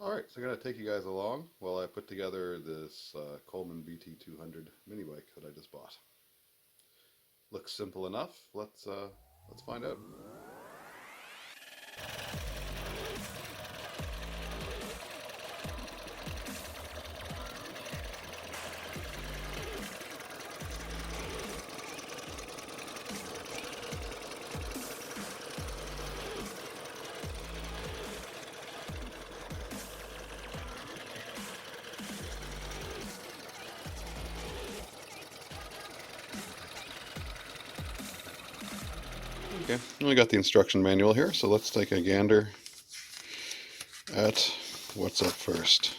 Alright, so I'm going to take you guys along while I put together this Coleman BT200 mini bike that I just bought. Looks simple enough. Let's find out. Okay, we got the instruction manual here, so let's take a gander at what's up first.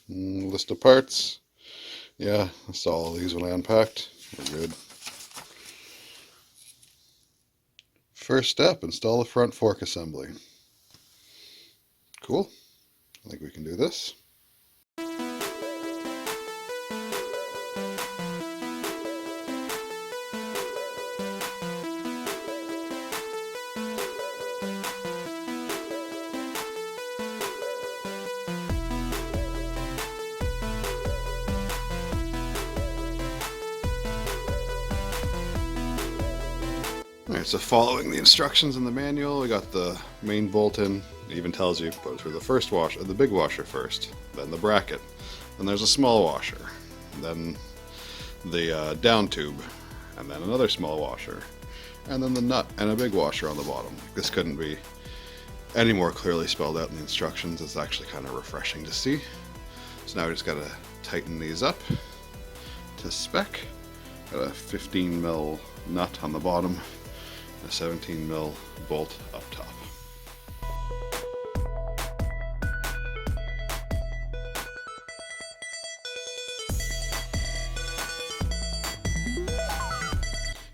List of parts. Yeah, I saw all these when I unpacked. We're good. First step, install the front fork assembly. Cool. I think we can do this. Alright, so following the instructions in the manual, we got the main bolt in. It even tells you put through the first washer, the big washer first, then the bracket, then there's a small washer, then the down tube, and then another small washer, and then the nut and a big washer on the bottom. This couldn't be any more clearly spelled out in the instructions. It's actually kind of refreshing to see. So now we just got to tighten these up to spec. Got a 15mm nut on the bottom, a 17mm bolt up top.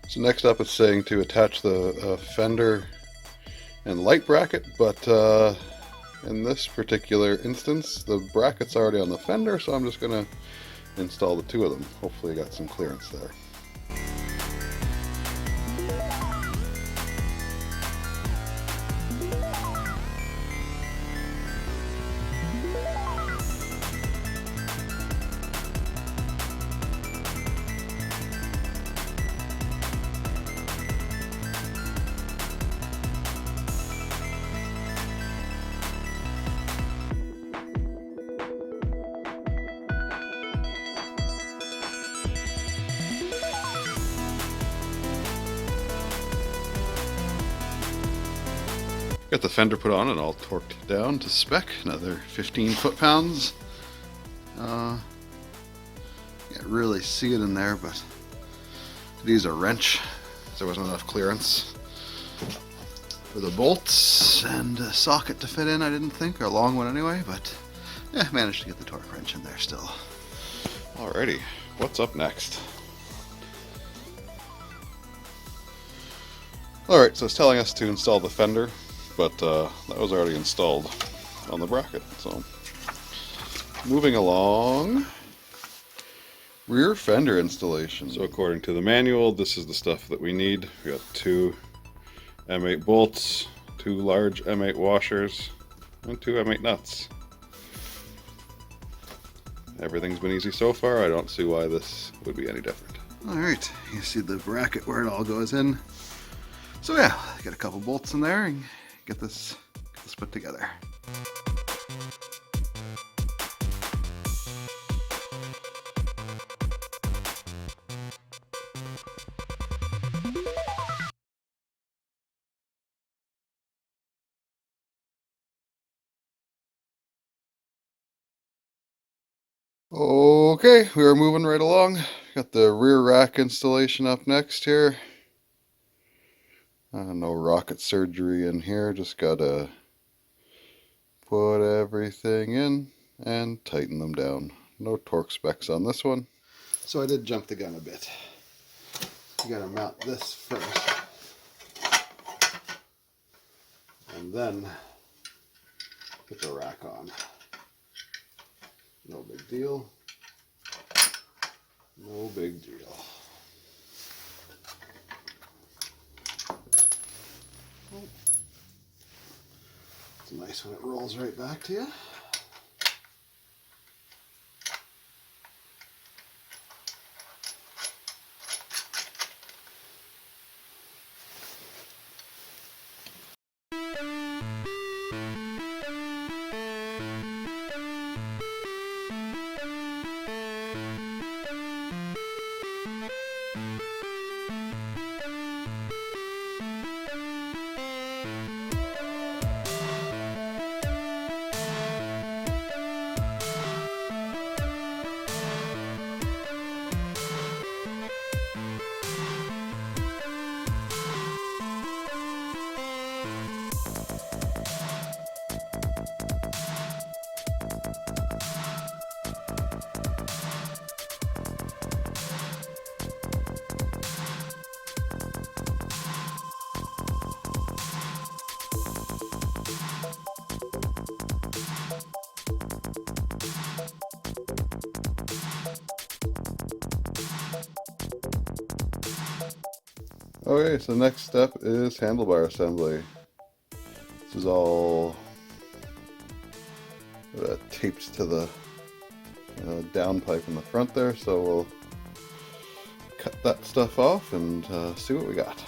So next up it's saying to attach the fender and light bracket, but in this particular instance the bracket's already on the fender, so I'm just going to install the two of them. Hopefully I got some clearance there. Got the fender put on and all torqued down to spec, another 15 foot-pounds. Can't really see it in there, but I use a wrench. There wasn't enough clearance for the bolts and a socket to fit in, I didn't think, or a long one anyway, but yeah, managed to get the torque wrench in there still. Alrighty, what's up next? Alright, so it's telling us to install the fender, but that was already installed on the bracket. So moving along, rear fender installation. So according to the manual, this is the stuff that we need. We got two M8 bolts, two large M8 washers, and two M8 nuts. Everything's been easy so far. I don't see why this would be any different. Alright, you see the bracket where it all goes in. So yeah, get a couple bolts in there and get this put together. Okay, we are moving right along. Got the rear rack installation up next here. No rocket surgery in here, just gotta put everything in and tighten them down. No torque specs on this one. So I did jump the gun a bit. You gotta mount this first, and then put the rack on. No big deal. No big deal. It's nice when it rolls right back to you. Okay, so next step is handlebar assembly. This is all taped to the downpipe in the front there, so we'll cut that stuff off and see what we got.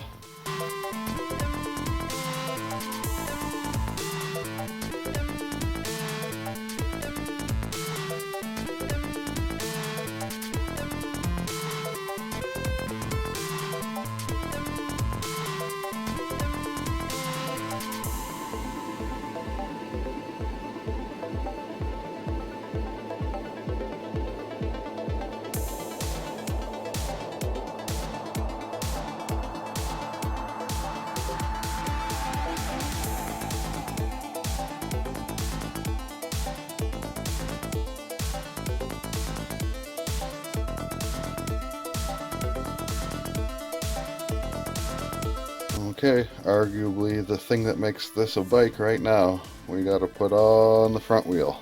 Okay, arguably the thing that makes this a bike right now, we gotta put on the front wheel.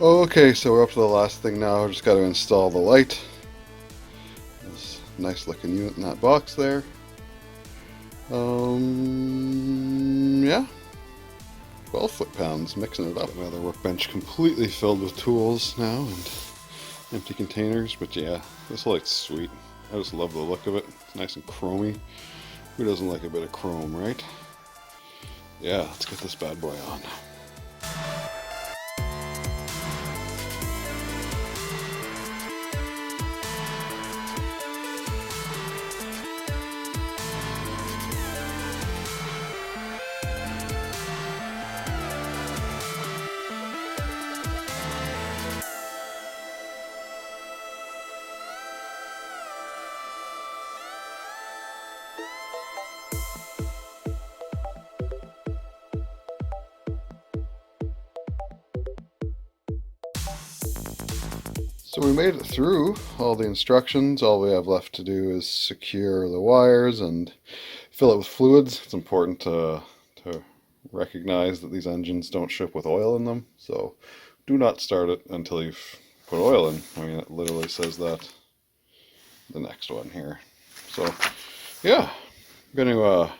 Okay, so we're up to the last thing now. Just got to install the light. This nice looking unit in that box there. Yeah, 12 foot-pounds, mixing it up. Another workbench completely filled with tools now and empty containers. But yeah, this light's sweet. I just love the look of it. It's nice and chromy. Who doesn't like a bit of chrome, right? Yeah, let's get this bad boy on. So we made it through all the instructions. All we have left to do is secure the wires and fill it with fluids. It's important to recognize that these engines don't ship with oil in them. So do not start it until you've put oil in. I mean, it literally says that the next one here. So yeah, I'm going to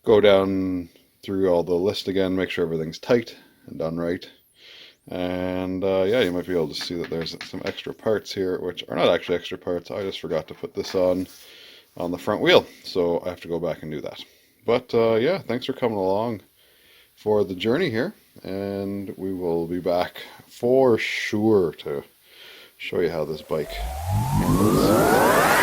go down through all the list again, make sure everything's tight and done right. And yeah, you might be able to see that there's some extra parts here, which are not actually extra parts. I just forgot to put this on the front wheel, so I have to go back and do that. But yeah, thanks for coming along for the journey here, and we will be back for sure to show you how this bike handles.